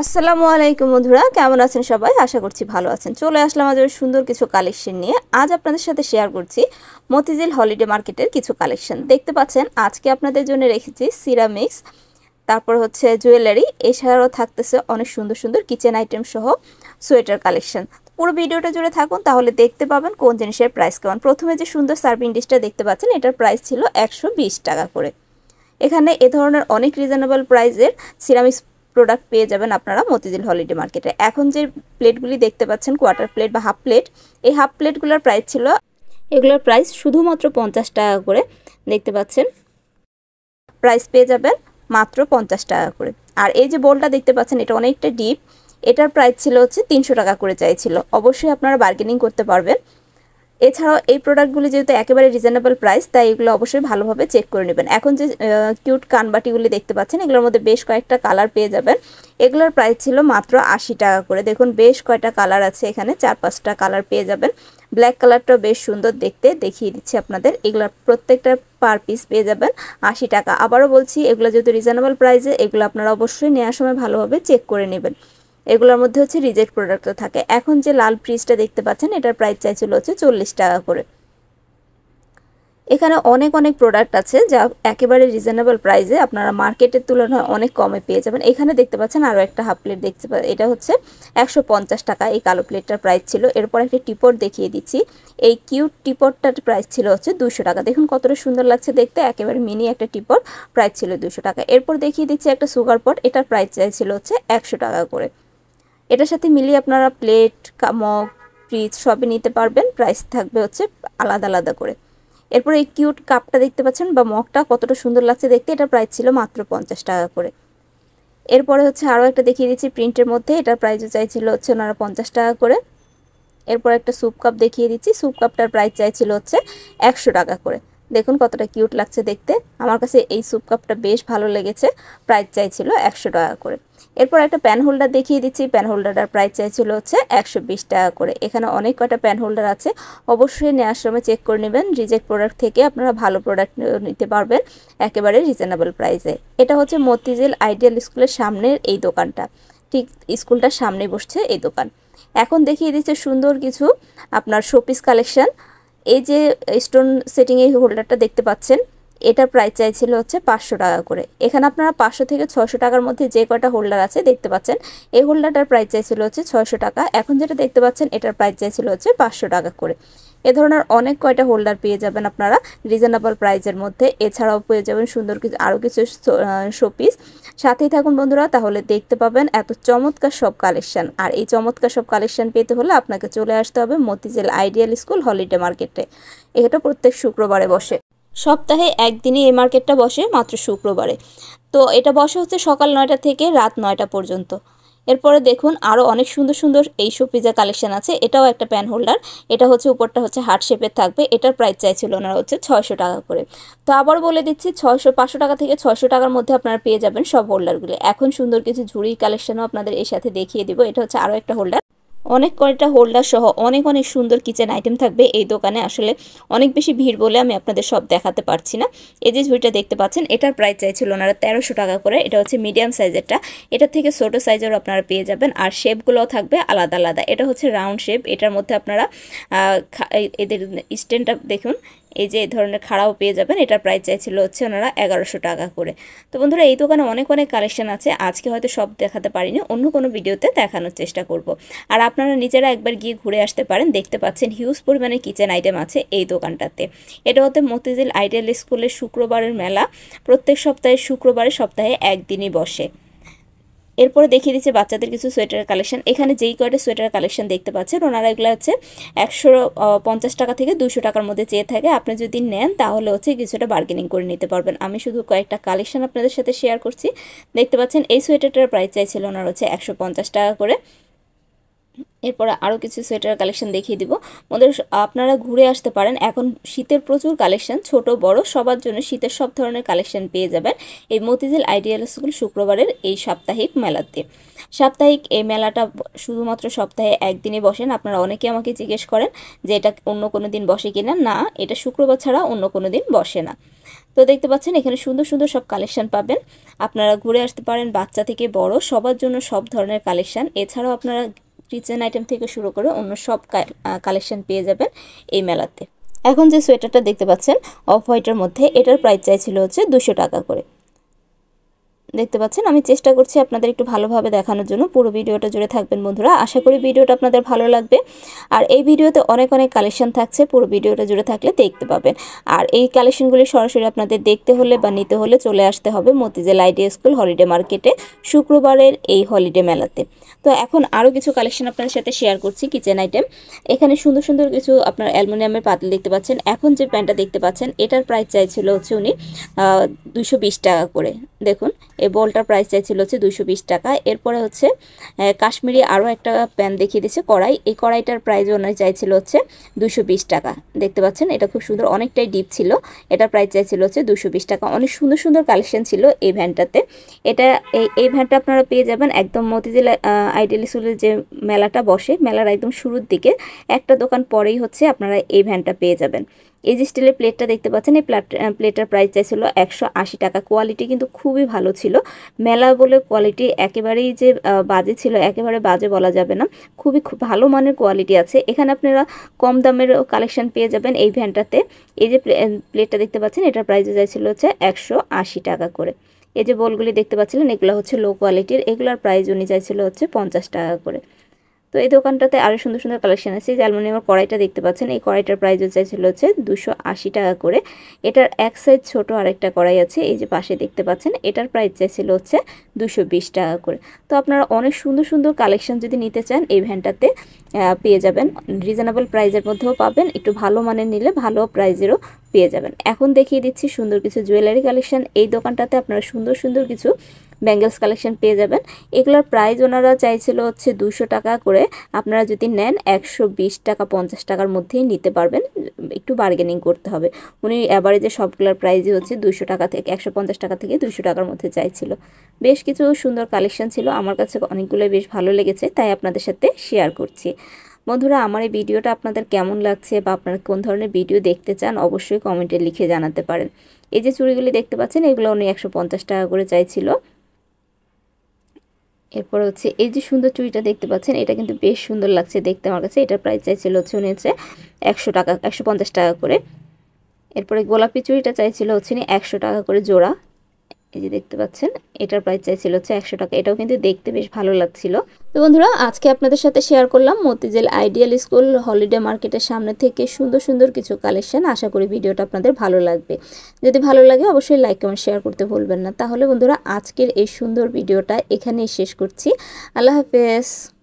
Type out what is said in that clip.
আসসালামু আলাইকুম বন্ধুরা, কেমন আছেন সবাই? আশা করছি ভালো আছেন। চলে আসলাম আজ সুন্দর কিছু কালেকশন নিয়ে। আজ আপনাদের সাথে শেয়ার করছি মতিঝিল হলিডে মার্কেটের কিছু কালেকশন। দেখতে পাচ্ছেন আজকে আপনাদের জন্য রেখেছি সিরামিক্স, তারপর হচ্ছে জুয়েলারি, এছাড়াও থাকতেছে অনেক সুন্দর সুন্দর কিচেন আইটেম সহ সোয়েটার কালেকশন। পুরো ভিডিওটা জুড়ে থাকুন, তাহলে দেখতে পাবেন কোন জিনিসের প্রাইস কেমন। প্রথমে যে সুন্দর সার্ভিং ডিশটা দেখতে পাচ্ছেন, এটার প্রাইস ছিল 120 টাকা করে। এখানে এ ধরনের অনেক রিজনেবল প্রাইসের সিরামিক্স প্রোডাক্ট পেয়ে যাবেন আপনারা মতিঝিল হলিডে মার্কেটে। এখন যে প্লেটগুলি দেখতে পাচ্ছেন, কোয়ার্টার প্লেট বা হাফ প্লেট, এই হাফ প্লেটগুলোর প্রাইস ছিল, এগুলোর প্রাইস শুধুমাত্র 50 টাকা করে। দেখতে পাচ্ছেন প্রাইস পেয়ে যাবেন মাত্র 50 টাকা করে। আর এই যে বোলটা দেখতে পাচ্ছেন, এটা অনেকটা ডিপ, এটার প্রাইস ছিল হচ্ছে 300 টাকা করে চাইছিল। অবশ্যই আপনারা বার্গেনিং করতে পারবেন। এছাড়াও এই প্রোডাক্টগুলি যেহেতু একেবারে রিজনেবল প্রাইস, তাই এগুলো অবশ্যই ভালোভাবে চেক করে নেবেন। এখন যে কিউট কানবাটিগুলি দেখতে পাচ্ছেন, এগুলোর মধ্যে বেশ কয়েকটা কালার পেয়ে যাবেন। এগুলোর প্রাইস ছিল মাত্র 80 টাকা করে। দেখুন বেশ কয়টা কালার আছে, এখানে 4-5টা কালার পেয়ে যাবেন। ব্ল্যাক কালারটাও বেশ সুন্দর দেখতে, দেখিয়ে দিচ্ছি আপনাদের। এগুলোর প্রত্যেকটা পার পিস পেয়ে যাবেন 80 টাকা। আবারও বলছি, এগুলো যেহেতু রিজনেবল প্রাইসে, এগুলো আপনারা অবশ্যই নেওয়ার সময় ভালোভাবে চেক করে নেবেন। এগুলোর মধ্যে হচ্ছে রিজেক্ট প্রোডাক্টও থাকে। এখন যে লাল ফ্রিজটা দেখতে পাচ্ছেন, এটার প্রাইস চাইছিল হচ্ছে 40 টাকা করে। এখানে অনেক অনেক প্রোডাক্ট আছে যা একেবারে রিজনেবল প্রাইসে আপনারা মার্কেটের তুলনায় অনেক কমে পেয়ে যাবেন। এখানে দেখতে পাচ্ছেন আরও একটা হাফ প্লেট দেখতে পাচ্ছেন, এটা হচ্ছে 150 টাকা এই কালো প্লেটটার প্রাইস ছিল। এরপর একটা টিপট দেখিয়ে দিচ্ছি। এই কিউট টিপটটার প্রাইস ছিল হচ্ছে 200 টাকা। দেখুন কতটা সুন্দর লাগছে দেখতে, একেবারে মিনি একটা টিপট, প্রাইস ছিল 200 টাকা। এরপর দেখিয়ে দিচ্ছি একটা সুগার পট, এটার প্রাইস চাইছিল হচ্ছে 100 টাকা করে। এটার সাথে মিলিয়ে আপনারা প্লেট, মগ, ফ্রিজ সবই নিতে পারবেন। প্রাইস থাকবে হচ্ছে আলাদা আলাদা করে। এরপর এই কিউট কাপটা দেখতে পাচ্ছেন বা মগটা কতটা সুন্দর লাগছে দেখতে, এটার প্রাইস ছিল মাত্র 50 টাকা করে। এরপরে হচ্ছে আরও একটা দেখিয়ে দিচ্ছি প্রিন্টের মধ্যে, এটার প্রাইসও চাইছিল হচ্ছে ওনারা 50 টাকা করে। এরপর একটা স্যুপ কাপ দেখিয়ে দিচ্ছি, স্যুপ কাপটার প্রাইস চাইছিল হচ্ছে 100 টাকা করে। দেখুন কতটা কিউট লাগছে দেখতে, আমার কাছে এই স্যুপ কাপটা বেশ ভালো লেগেছে। প্রাইস চাইছিল 100 টাকা করে। এরপর একটা প্যান হোল্ডার দেখিয়ে দিচ্ছি, প্যান হোল্ডারটার প্রাইস চাইছিল হচ্ছে 120 টাকা করে। এখানে অনেক কয়টা প্যান হোল্ডার আছে, অবশ্যই নেওয়ার সময় চেক করে নেবেন। রিজেক্ট প্রোডাক্ট থেকে আপনারা ভালো প্রোডাক্ট নিতে পারবেন একেবারে রিজনেবল প্রাইসে। এটা হচ্ছে মতিঝিল আইডিয়াল স্কুলের সামনের এই দোকানটা, ঠিক স্কুলটার সামনে বসছে এই দোকান। এখন দেখিয়ে দিচ্ছে সুন্দর কিছু আপনার শোপিস কালেকশন। এই যে স্টোন সেটিং এই হোল্ডারটা দেখতে পাচ্ছেন, এটার প্রাইস চাইছিল হচ্ছে 500 টাকা করে। এখানে আপনারা 500 থেকে 600 টাকার মধ্যে যে কয়টা হোল্ডার আছে দেখতে পাচ্ছেন, এই হোল্ডারটার প্রাইস চাইছিল হচ্ছে 600 টাকা। এখন যেটা দেখতে পাচ্ছেন, এটার প্রাইস চাইছিল হচ্ছে 500 টাকা করে। এ ধরনের অনেক কয়টা হোল্ডার পেয়ে যাবেন আপনারা রিজনেবল প্রাইসের মধ্যে। এছাড়াও পেয়ে যাবেন সুন্দর কিছু আরও কিছু শোপিস। সাথেই থাকুন বন্ধুরা, তাহলে দেখতে পাবেন এত চমৎকার সব কালেকশন। আর এই চমৎকার সব কালেকশন পেতে হলে আপনাকে চলে আসতে হবে মতিঝিল আইডিয়াল স্কুল হলিডে মার্কেটে। এটা প্রত্যেক শুক্রবারে বসে, সপ্তাহে একদিনই এই মার্কেটটা বসে, মাত্র শুক্রবারে। তো এটা বসে হচ্ছে সকাল 9টা থেকে রাত 9টা পর্যন্ত। এরপরে দেখুন আরও অনেক সুন্দর সুন্দর এই পিজা কালেকশন আছে। এটাও একটা প্যান হোল্ডার, এটা হচ্ছে উপরটা হচ্ছে হার্ট শেপের থাকবে। এটার প্রাইস চাইছিল ওনারা হচ্ছে 600 টাকা করে। তো আবার বলে দিচ্ছি, 500 টাকা থেকে 600 টাকার মধ্যে আপনারা পেয়ে যাবেন সব হোল্ডারগুলি। এখন সুন্দর কিছু ঝুড়ি কালেকশনও আপনাদের এর সাথে দেখিয়ে দিব। এটা হচ্ছে আরও একটা হোল্ডার, অনেক কয়টা হোল্ডার সহ অনেক অনেক সুন্দর কিচেন আইটেম থাকবে এই দোকানে। আসলে অনেক বেশি ভিড় বলে আমি আপনাদের সব দেখাতে পারছি না। এই যে ঝুড়িটা দেখতে পাচ্ছেন, এটার প্রাইস চাইছিল ওনারা 1300 টাকা করে। এটা হচ্ছে মিডিয়াম সাইজেরটা, এটার থেকে ছোটো সাইজেরও আপনারা পেয়ে যাবেন। আর শেপগুলোও থাকবে আলাদা আলাদা। এটা হচ্ছে রাউন্ড শেপ, এটার মধ্যে আপনারা এদের স্ট্যান্ডটা দেখুন, এই যে এই ধরনের খাড়াও পেয়ে যাবেন। এটার প্রাইস চাইছিল হচ্ছে ওনারা 1100 টাকা করে। তো বন্ধুরা, এই দোকানে অনেক অনেক কালেকশন আছে, আজকে হয়তো সব দেখাতে পারিনি, অন্য কোনো ভিডিওতে দেখানোর চেষ্টা করব। আর আপনারা নিজেরা একবার গিয়ে ঘুরে আসতে পারেন। দেখতে পাচ্ছেন হিউজ পরিমাণে কিচেন আইটেম আছে এই দোকানটাতে। এটা হচ্ছে মতিঝিল আইডিয়াল স্কুলের শুক্রবারের মেলা, প্রত্যেক সপ্তাহে শুক্রবারে সপ্তাহে একদিনই বসে। এরপরে দেখিয়ে দিচ্ছে বাচ্চাদের কিছু সোয়েটার কালেকশন। এখানে যেই কয়টা সোয়েটার কালেকশন দেখতে পাচ্ছেন, ওনারা এগুলো হচ্ছে 150 টাকা থেকে 200 টাকার মধ্যে চেয়ে থাকে। আপনি যদি নেন তাহলে হচ্ছে কিছুটা বার্গেনিং করে নিতে পারবেন। আমি শুধু কয়েকটা কালেকশন আপনাদের সাথে শেয়ার করছি। দেখতে পাচ্ছেন এই সোয়েটারটার প্রাইস চাইছিল ওনারা হচ্ছে 150 টাকা করে। এরপরে আরও কিছু সোয়েটার কালেকশন দেখিয়ে দিব। ওদের আপনারা ঘুরে আসতে পারেন। এখন শীতের প্রচুর কালেকশন, ছোট বড় সবার জন্য শীতের সব ধরনের কালেকশন পেয়ে যাবেন এই মতিঝিল আইডিয়াল স্কুল শুক্রবারের এই সাপ্তাহিক মেলাতে। সাপ্তাহিক এই মেলাটা শুধুমাত্র সপ্তাহে একদিনই বসেন। আপনারা অনেকে আমাকে জিজ্ঞেস করেন যে এটা অন্য কোনো দিন বসে কিনা। না, এটা শুক্রবার ছাড়া অন্য কোনো দিন বসে না। তো দেখতে পাচ্ছেন এখানে সুন্দর সুন্দর সব কালেকশন পাবেন, আপনারা ঘুরে আসতে পারেন। বাচ্চা থেকে বড় সবার জন্য সব ধরনের কালেকশন। এছাড়াও আপনারা কিচেন আইটেম থেকে শুরু করে অন্য সব কালেকশন পেয়ে যাবেন এই মেলাতে। এখন যে সোয়েটারটা দেখতে পাচ্ছেন অফ হোয়াইটের মধ্যে, এটার প্রাইস চাইছিল হচ্ছে 200 টাকা করে। দেখতে পাচ্ছেন আমি চেষ্টা করছি আপনাদের একটু ভালোভাবে দেখানোর জন্য। পুরো ভিডিওটা জুড়ে থাকবেন বন্ধুরা, আশা করি ভিডিওটা আপনাদের ভালো লাগবে। আর এই ভিডিওতে অনেক অনেক কালেকশন থাকছে, পুরো ভিডিওটা জুড়ে থাকলে দেখতে পাবেন। আর এই কালেকশনগুলি সরাসরি আপনাদের দেখতে হলে বা নিতে হলে চলে আসতে হবে মতিঝিল আইডিয়া স্কুল হলিডে মার্কেটে শুক্রবারের এই হলিডে মেলাতে। তো এখন আরও কিছু কালেকশন আপনাদের সাথে শেয়ার করছি কিচেন আইটেম। এখানে সুন্দর সুন্দর কিছু আপনার অ্যালুমিনিয়ামের পাতিল দেখতে পাচ্ছেন। এখন যে প্যানটা দেখতে পাচ্ছেন এটার প্রাইস চাইছিল হচ্ছে উনি 220 টাকা করে। দেখুন এই বোলটার প্রাইস চাইছিল হচ্ছে 220 টাকা। এরপরে হচ্ছে কাশ্মীরি আরও একটা প্যান দেখিয়ে দিচ্ছে কড়াই, এই কড়াইটার প্রাইস ওনার চাইছিল হচ্ছে 220 টাকা। দেখতে পাচ্ছেন এটা খুব সুন্দর, অনেকটাই ডিপ ছিল। এটার প্রাইস চাইছিল হচ্ছে 220 টাকা। অনেক সুন্দর সুন্দর কালেকশন ছিল এই ভ্যানটাতে। এটা এই ভ্যানটা আপনারা পেয়ে যাবেন একদম মতিঝিল আইডিয়াল স্কুলের যে মেলাটা বসে, মেলার একদম শুরুর দিকে একটা দোকান পরেই হচ্ছে আপনারা এই ভ্যানটা পেয়ে যাবেন। এই যে স্টিলের প্লেটটা দেখতে পাচ্ছেন, এই প্লেটটার প্রাইস চাইছিল 180 টাকা। কোয়ালিটি কিন্তু খুবই ভালো ছিল। মেলা বলে কোয়ালিটি একেবারেই যে বাজে ছিল, একেবারে বাজে বলা যাবে না, খুবই ভালো মানের কোয়ালিটি আছে। এখানে আপনারা কম দামের কালেকশন পেয়ে যাবেন এই ভ্যানটাতে। এই যে প্লেটটা দেখতে পাচ্ছেন এটার প্রাইস চাইছিল হচ্ছে 180 টাকা করে। এই যে বোলগুলি দেখতে পাচ্ছিলেন এগুলো হচ্ছে লো কোয়ালিটির, এগুলোর প্রাইস উনি চাইছিল হচ্ছে 50 টাকা করে। তো এই দোকানটাতে আরও সুন্দর সুন্দর কালেকশন আছে। যে অ্যালুমিনিয়ামের কড়াইটা দেখতে পাচ্ছেন, এই কড়াইটার প্রাইসও চাইছিল হচ্ছে 280 টাকা করে। এটার এক সাইজ ছোট আরেকটা কড়াই আছে, এই যে পাশে দেখতে পাচ্ছেন, এটার প্রাইস চাইছিল হচ্ছে 220 টাকা করে। তো আপনারা অনেক সুন্দর সুন্দর কালেকশন যদি নিতে চান এই ভ্যানটাতে পেয়ে যাবেন। রিজনেবল প্রাইসের মধ্যেও পাবেন, একটু ভালো মানের নিলে ভালো প্রাইজেরও পেয়ে যাবেন। এখন দেখিয়ে দিচ্ছি সুন্দর কিছু জুয়েলারি কালেকশন। এই দোকানটাতে আপনারা সুন্দর সুন্দর কিছু ব্যাঙ্গেলস কালেকশন পেয়ে যাবেন। এগুলোর প্রাইস ওনারা চাইছিল হচ্ছে 200 টাকা করে। আপনারা যদি নেন 120 টাকা 50 টাকার মধ্যেই নিতে পারবেন, একটু বার্গেনিং করতে হবে। উনি অ্যাভারেজে সবগুলোর প্রাইসই হচ্ছে 200 টাকা থেকে 150 টাকা থেকে 200 টাকার মধ্যে চাইছিল। বেশ কিছু সুন্দর কালেকশন ছিল, আমার কাছে অনেকগুলো বেশ ভালো লেগেছে, তাই আপনাদের সাথে শেয়ার করছি। বন্ধুরা আমার এই ভিডিওটা আপনাদের কেমন লাগছে বা আপনারা কোন ধরনের ভিডিও দেখতে চান অবশ্যই কমেন্টে লিখে জানাতে পারেন। এই যে চুড়িগুলি দেখতে পাচ্ছেন এগুলো উনি 150 টাকা করে চাইছিল। এরপর হচ্ছে এই যে সুন্দর চুড়িটা দেখতে পাচ্ছেন, এটা কিন্তু বেশ সুন্দর লাগছে দেখতে আমার কাছে। এটার প্রাইস চাইছিল হচ্ছে উনি হচ্ছে 100 টাকা 150 টাকা করে। এরপরে গোলাপি চুড়িটা চাইছিল হচ্ছে 100 টাকা করে জোড়া। এই যে দেখতে পাচ্ছেন এটার প্রাইস চাইছিল হচ্ছে 100 টাকা। এটাও কিন্তু দেখতে বেশ ভালো লাগছিল। তো বন্ধুরা আজকে আপনাদের সাথে শেয়ার করলাম মতিঝিল আইডিয়াল স্কুল হলিডে মার্কেটের সামনে থেকে সুন্দর সুন্দর কিছু কালেকশন। আশা করি ভিডিওটা আপনাদের ভালো লাগবে। যদি ভালো লাগে অবশ্যই লাইক কমেন্ট শেয়ার করতে ভুলবেন না। তাহলে বন্ধুরা আজকের এই সুন্দর ভিডিওটা এখানেই শেষ করছি। আল্লাহ হাফেজ।